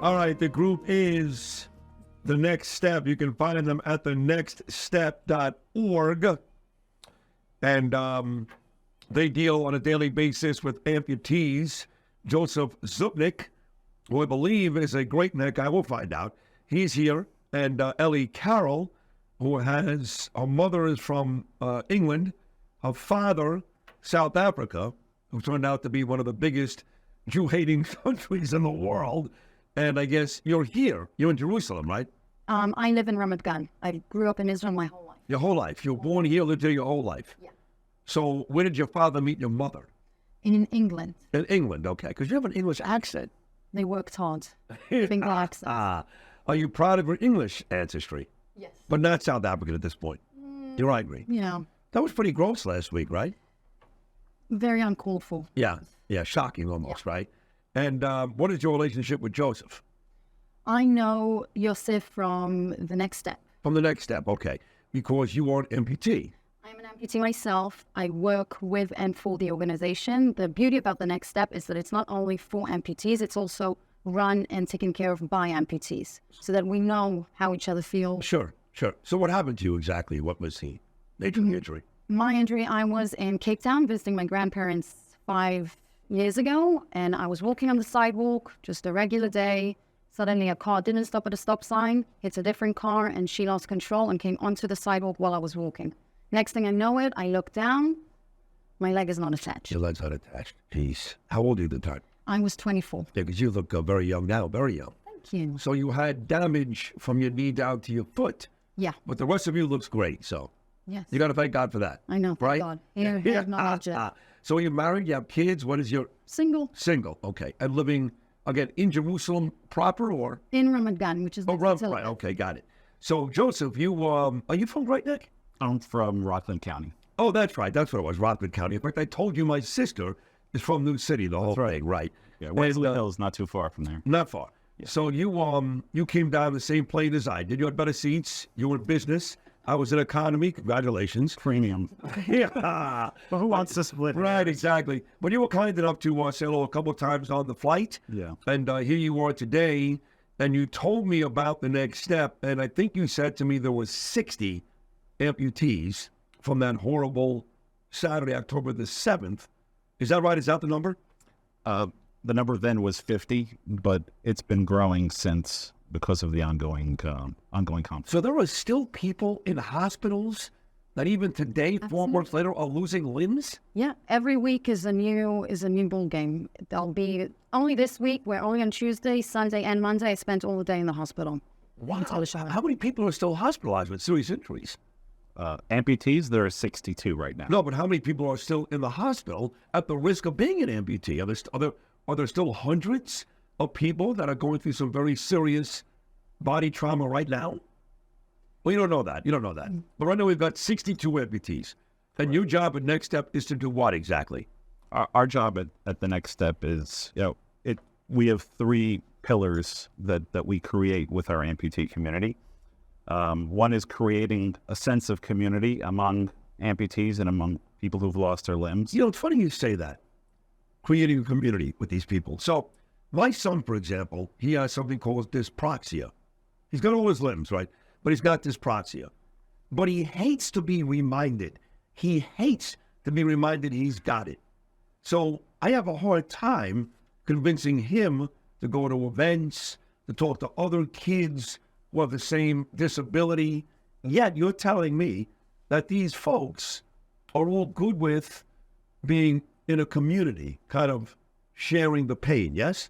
All right, the group is The Next Step. You can find them at thenextstep.org. And they deal on a daily basis with amputees. Yosef Zupnik, who I believe is a great neck, I will find out. He's here. And Ellie Karol, who her mother is from England, her father, South Africa, who turned out to be one of the biggest Jew-hating countries in the world. And I guess you're here. You're in Jerusalem, right? I live in Ramat Gan. I grew up in Israel my whole life. Your whole life. You were born here, lived here your whole life. Yeah. So where did your father meet your mother? In England. In England, okay. Because you have an English accent. They worked hard. Finger accents. Are you proud of your English ancestry? Yes. But not South African at this point. You're angry. Yeah. That was pretty gross last week, right? Very uncalled for. Yeah. Yeah, shocking almost, right? And what is your relationship with Joseph? I know Yosef from The Next Step. From The Next Step, okay. Because you are an amputee. I'm an amputee myself. I work with and for the organization. The beauty about The Next Step is that it's not only for amputees, it's also run and taken care of by amputees so that we know how each other feel. Sure. So what happened to you exactly? What was the nature of the injury? My injury, I was in Cape Town visiting my grandparents 5 years ago, and I was walking on the sidewalk, just a regular day. Suddenly a car didn't stop at a stop sign, hits a different car, and she lost control and came onto the sidewalk while I was walking. Next thing I know it, I look down, my leg is not attached. Your leg's not attached. Jeez. How old are you at the time? I was 24. Yeah, because you look very young now, very young. Thank you. So you had damage from your knee down to your foot. Yeah. But the rest of you looks great, so. Yes. You got to thank God for that. I know, thank right? God. Have knowledge yet. So you're married, you have kids, what is your... Single. Single, okay. And living, again, in Jerusalem proper or? In Ramat Gan, which is the right, okay, got it. So Joseph, you, are you from Great Neck? I'm from Rockland County. Oh, that's right, that's what it was, Rockland County. In fact, I told you my sister is from New City, the whole thing, right? Yeah, Wesley Hills, not too far from there. Not far. Yeah. So you came down the same plane as I did. You had better seats, you were in business. I was in economy. Congratulations. Premium. Yeah. But who wants to split? Right, exactly. But you were kind enough to say hello a couple of times on the flight. Yeah. And here you are today, and you told me about The Next Step, and I think you said to me there was 60 amputees from that horrible Saturday, October the 7th. Is that right? Is that the number? The number then was 50, but it's been growing since because of the ongoing conflict. So there are still people in hospitals that even today, 4 months later, are losing limbs? Yeah, every week is a new ball game. There'll be only this week. We're only on Tuesday, Sunday, and Monday. I spent all the day in the hospital. Wow. How many people are still hospitalized with serious injuries? Amputees, there are 62 right now. No, but how many people are still in the hospital at the risk of being an amputee? Are there still hundreds of people that are going through some very serious body trauma right now? Well, you don't know that. But right now we've got 62 amputees. And your job at Next Step is to do what exactly? Our job at the Next Step is, we have 3 pillars that we create with our amputee community. One is creating a sense of community among amputees and among people who've lost their limbs. It's funny you say that, creating a community with these people. So my son, for example, he has something called dyspraxia. He's got all his limbs, right? But he's got dyspraxia. But he hates to be reminded. He hates to be reminded he's got it. So I have a hard time convincing him to go to events, to talk to other kids who have the same disability. Yet you're telling me that these folks are all good with being in a community, kind of sharing the pain, yes?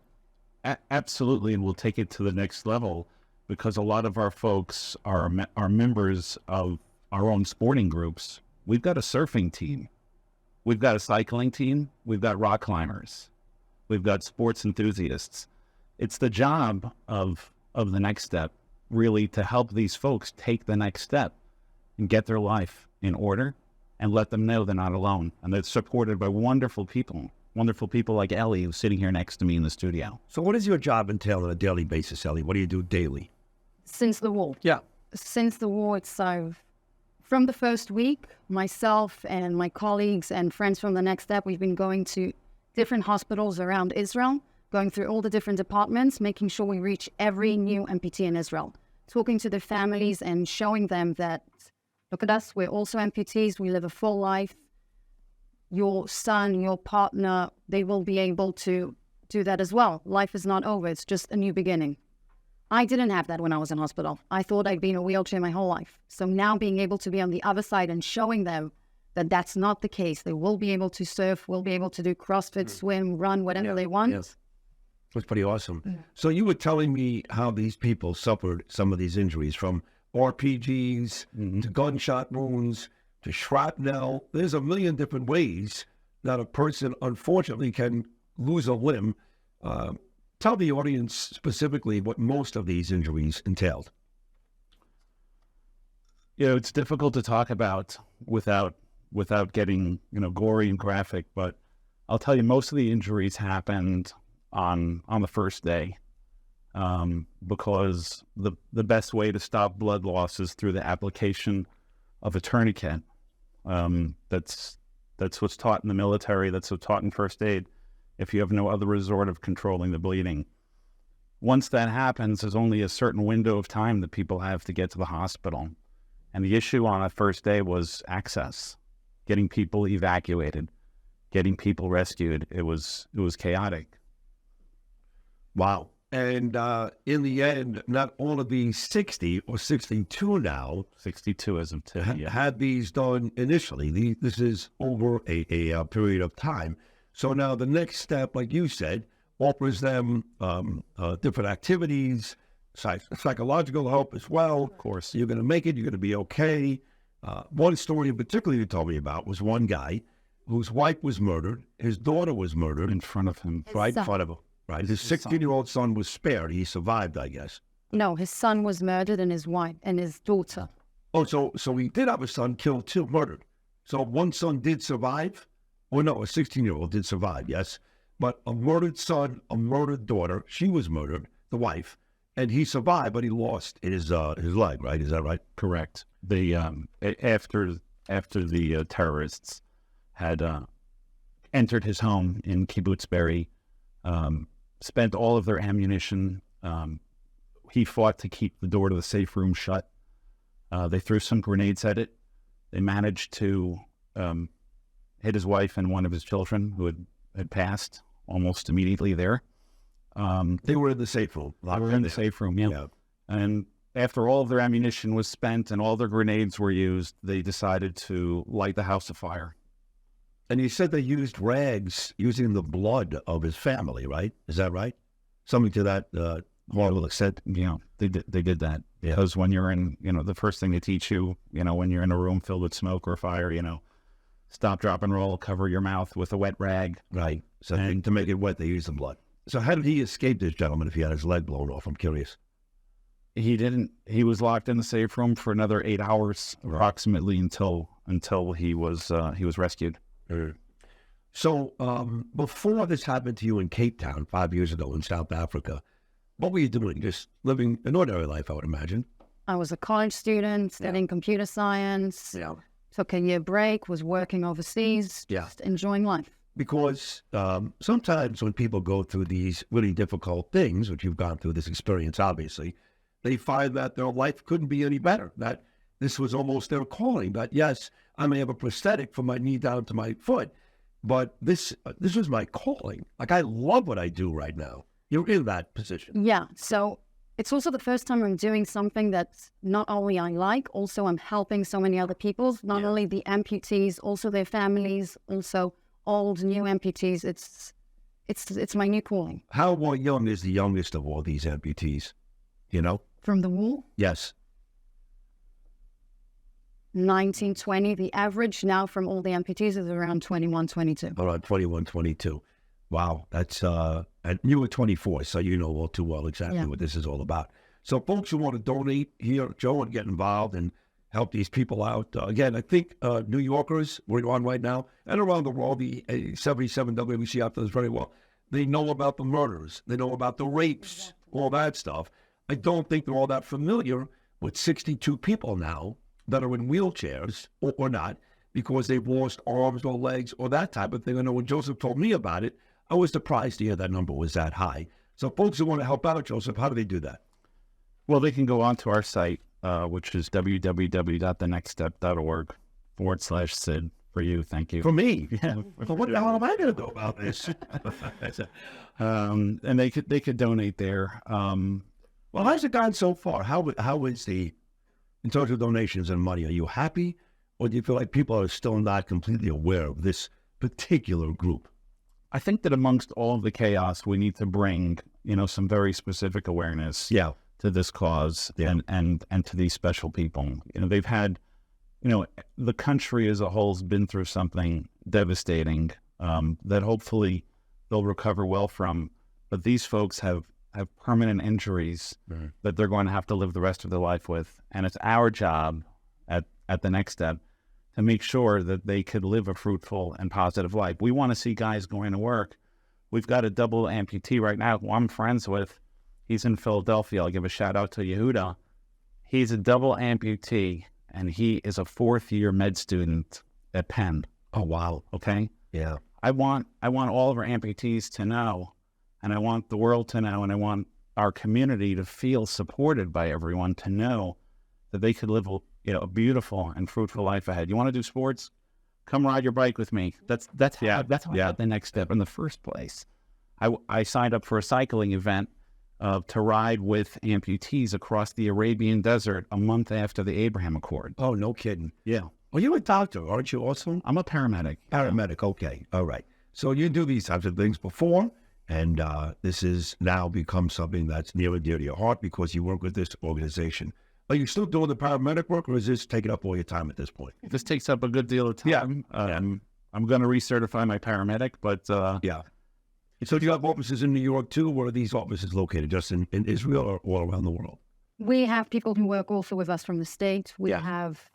Absolutely, and we'll take it to the next level because a lot of our folks are members of our own sporting groups. We've got a surfing team. We've got a cycling team. We've got rock climbers. We've got sports enthusiasts. It's the job of the Next Step really to help these folks take the next step and get their life in order and let them know they're not alone. And they're supported by wonderful people like Ellie, who's sitting here next to me in the studio. So what does your job entail on a daily basis, Ellie? What do you do daily? Since the war. Yeah. Since the war itself. From the first week, myself and my colleagues and friends from the Next Step, we've been going to different hospitals around Israel, going through all the different departments, making sure we reach every new amputee in Israel, talking to the families and showing them that, look at us, we're also amputees, we live a full life. Your son, your partner, they will be able to do that as well. Life is not over, it's just a new beginning. I didn't have that when I was in hospital. I thought I'd be in a wheelchair my whole life. So now being able to be on the other side and showing them that that's not the case. They will be able to surf, will be able to do CrossFit, swim, run, whatever they want. Yes. That's pretty awesome. So you were telling me how these people suffered some of these injuries, from RPGs to gunshot wounds to shrapnel. There's a million different ways that a person, unfortunately, can lose a limb. Tell the audience specifically what most of these injuries entailed. It's difficult to talk about without getting, gory and graphic, but I'll tell you, most of the injuries happened on the first day, because the best way to stop blood loss is through the application of a tourniquet. That's what's taught in the military. That's what's taught in first aid. If you have no other resort of controlling the bleeding. Once that happens, there's only a certain window of time that people have to get to the hospital. And the issue on that first day was access, getting people evacuated, getting people rescued. It was chaotic. Wow. And in the end, not all of these 60 or 62 now, 62 as of today, had these done initially. This is over a period of time. So now the next step, like you said, offers them different activities, psychological help as well. Of course. You're going to make it. You're going to be okay. One story in particular you told me about was one guy whose wife was murdered. His daughter was murdered. In front of him. Right in front of him. Right. His 16-year-old son was spared. He survived, I guess. No, his son was murdered and his wife and his daughter. Oh, so he did have a son killed too, murdered. So one son did survive? Or no, a 16-year-old did survive, yes. But a murdered son, a murdered daughter, she was murdered, the wife, and he survived, but he lost his leg, right? Is that right? Correct. The after the terrorists had entered his home in Kibbutz Be'eri, spent all of their ammunition. He fought to keep the door to the safe room shut. They threw some grenades at it. They managed to hit his wife and one of his children, who had passed almost immediately there. They were in the safe room. They were in the safe room, yeah. And after all of their ammunition was spent and all their grenades were used, they decided to light the house afire. And you said they used rags using the blood of his family, right? Is that right? Something to that horrible extent? Yeah, they did that. Yeah. Because when you're in, the first thing they teach you, when you're in a room filled with smoke or fire, stop, drop, and roll, cover your mouth with a wet rag. Right. So to make it wet, they use the blood. So how did he escape, this gentleman, if he had his leg blown off? I'm curious. He didn't. He was locked in the safe room for another 8 hours, approximately, until he was rescued. So before this happened to you in Cape Town 5 years ago in South Africa, what were you doing? Just living an ordinary life, I would imagine. I was a college student studying computer science. Yeah. Took a year break, was working overseas, just enjoying life. Because sometimes when people go through these really difficult things, which you've gone through this experience, obviously, they find that their life couldn't be any better, that this was almost their calling, that yes, I may have a prosthetic from my knee down to my foot, but this was my calling. Like, I love what I do right now. You're in that position. Yeah, so it's also the first time I'm doing something that not only I like, also I'm helping so many other people, not only the amputees, also their families, also old, new amputees. It's my new calling. How young is the youngest of all these amputees? From the war? Yes. 19, 20. The average now from all the amputees is around 21, 22. Around 21, 22. Wow. That's, and you were 24, so you know all too well exactly what this is all about. So folks who want to donate here, Joe, and get involved and help these people out. Again, I think New Yorkers, we're on right now, and around the world, the 77 WBC out there is very well. They know about the murders. They know about the rapes, all that stuff. I don't think they're all that familiar with 62 people now that are in wheelchairs or not because they've lost arms or legs or that type of thing. I know when Joseph told me about it, I was surprised to hear that number was that high. So folks who want to help out, Joseph, how do they do that? Well, they can go onto our site, which is www.thenextstep.org/Sid for you. Thank you. For me? Yeah. So what the hell am I going to do about this? And they could donate there. Well, how's it gone so far? How is in terms of donations and money? Are you happy, or do you feel like people are still not completely aware of this particular group? I think that amongst all of the chaos, we need to bring, some very specific awareness Yeah. to this cause and to these special people. They've had, the country as a whole has been through something devastating that hopefully they'll recover well from. But these folks have permanent injuries that they're going to have to live the rest of their life with. And it's our job at the Next Step to make sure that they could live a fruitful and positive life. We want to see guys going to work. We've got a double amputee right now who I'm friends with. He's in Philadelphia. I'll give a shout out to Yehuda. He's a double amputee, and he is a fourth-year med student at Penn. Oh, wow. Okay? Yeah. I want all of our amputees to know, and I want the world to know, and I want our community to feel supported by everyone, to know that they could live a beautiful and fruitful life ahead. You want to do sports? Come ride your bike with me. That's how I got the Next Step in the first place. I signed up for a cycling event to ride with amputees across the Arabian desert a month after the Abraham Accord. Oh, no kidding. Yeah. Well, you're a doctor, aren't you also? I'm a paramedic. Paramedic, okay. All right. So you do these types of things before, and this has now become something that's near and dear to your heart because you work with this organization. Are you still doing the paramedic work, or is this taking up all your time at this point? This takes up a good deal of time. Yeah. I'm going to recertify my paramedic, but... Yeah. So do you have offices in New York, too? Where are these offices located? Just in Israel or all around the world? We have people who work also with us from the States. We have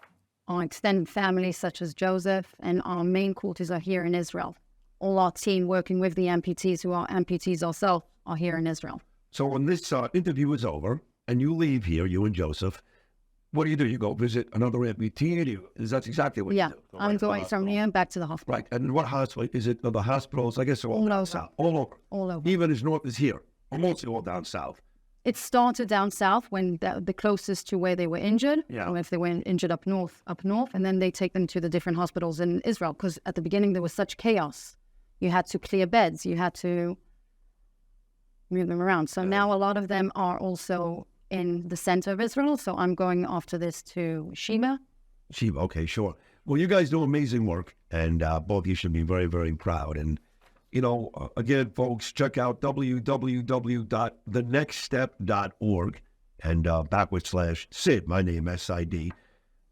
our extended family, such as Joseph, and our main quarters are here in Israel. All our team working with the amputees who are amputees ourselves are here in Israel. So when this interview is over and you leave here, you and Joseph, what do? You go visit another amputee? That's exactly what you do. Yeah, I'm going from here back to the hospital. Right. And what hospital? Is it the hospitals? I guess they're all All down over. south. All over. All over. Even as north as here. Or mostly all down south. It started down south when the closest to where they were injured. Yeah. Or if they were injured up north, and then they take them to the different hospitals in Israel. Because at the beginning there was such chaos. You had to clear beds. You had to move them around. So now a lot of them are also in the center of Israel. So I'm going after this to Sheba. Sheba, okay, sure. Well, you guys do amazing work, and both of you should be very, very proud. And, again, folks, check out www.thenextstep.org and /Sid, my name, S-I-D,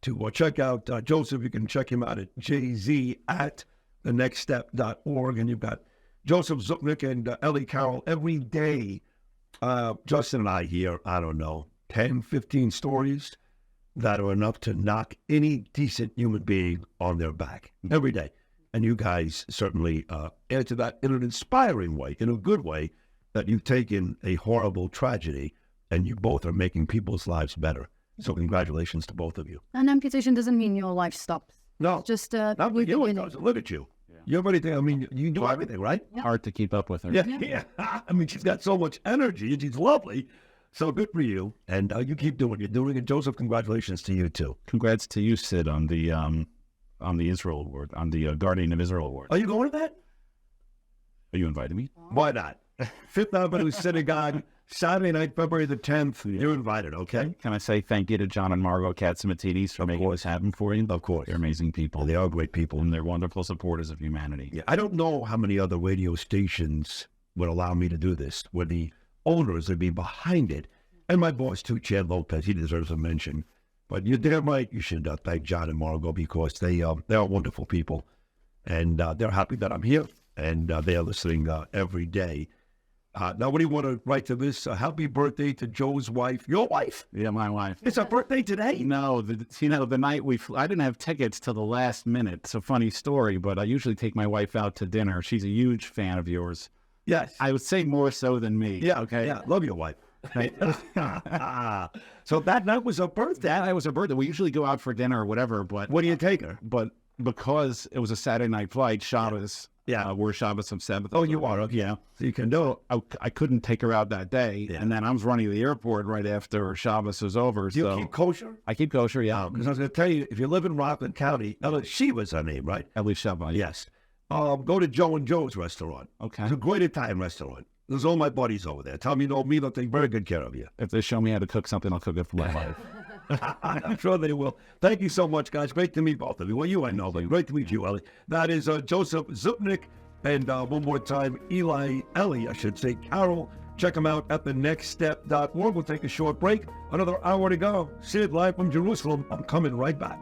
to check out Joseph. You can check him out at jz@thenextstep.org. And you've got Yosef Zupnik and Ellie Karol every day. Justin and I hear, 10, 15 stories that are enough to knock any decent human being on their back every day. And you guys certainly add to that in an inspiring way, in a good way, that you've taken a horrible tragedy and you both are making people's lives better. So congratulations to both of you. And amputation doesn't mean your life stops. No, It's just not for you, it doesn't. Look at you. You have anything, you do everything, right? hard to keep up with her. Yeah. I mean, she's got so much energy and she's lovely. So good for you. And you keep doing what you're doing. And Joseph, congratulations to you too. Congrats to you, Sid, on the Israel Award, on the Guardian of Israel Award. Are you going to that? Are you inviting me? Why not? Fifth Avenue Synagogue, Saturday night, February the 10th. You're invited, okay? Can I say thank you to John and Margot Katsimatidis for making this happen for you? Of course. They're amazing people. They are great people. And they're wonderful supporters of humanity. Yeah, I don't know how many other radio stations would allow me to do this, where the owners would be behind it. And my boss, too, Chad Lopez, he deserves a mention. But you're damn right, you should thank John and Margot because they are wonderful people. And they're happy that I'm here, and they are listening every day. Now, what do you want to write to this? Happy birthday to Joe's wife, your wife. Yeah, my wife. It's her birthday today? No, the night I didn't have tickets till the last minute. It's a funny story, but I usually take my wife out to dinner. She's a huge fan of yours. Yes. I would say more so than me. Yeah, okay. Yeah, love your wife. So that night was her birthday. That night was her birthday. We usually go out for dinner or whatever, but What do you take her? But because it was a Saturday night flight, Shabbos, Yeah. We're Shabbos of Sabbath. Oh, you are? Okay. Yeah. So you can do it. I couldn't take her out that day, Yeah. and then I was running to the airport right after Shabbos was over. Do you so keep kosher? I keep kosher, yeah. Because I was going to tell you, if you live in Rockland County, she was her name, right? Ellie Shabbat. Yes. Go to Joe and Joe's restaurant. Okay. It's a great Italian restaurant. There's all my buddies over there. Tell me you know me, they'll take very good care of you. If they show me how to cook something, I'll cook it for my life. I'm sure they will. Thank you so much, guys. Great to meet both of you. Well, you I know, but great to meet you, Ellie. That is Joseph Zupnik, and one more time, Ellie, I should say, Karol. Check them out at thenextstep.org. We'll take a short break. Another hour to go. Sid live from Jerusalem. I'm coming right back.